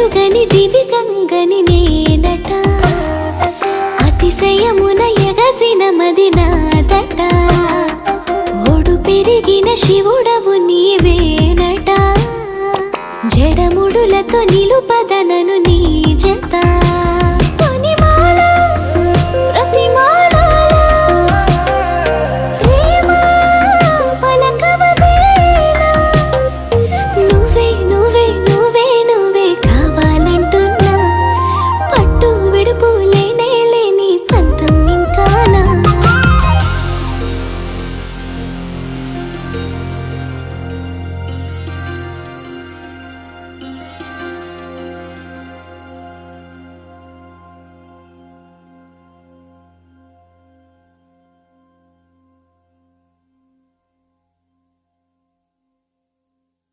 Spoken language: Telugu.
ఎరుగని దివి గంగని నేనట అతిశయమున ఎగసిన మది నాదట ఓడు పెరిగిన శివుడవు నీవేనట జడముడులతో నిలుపదనను నీ జత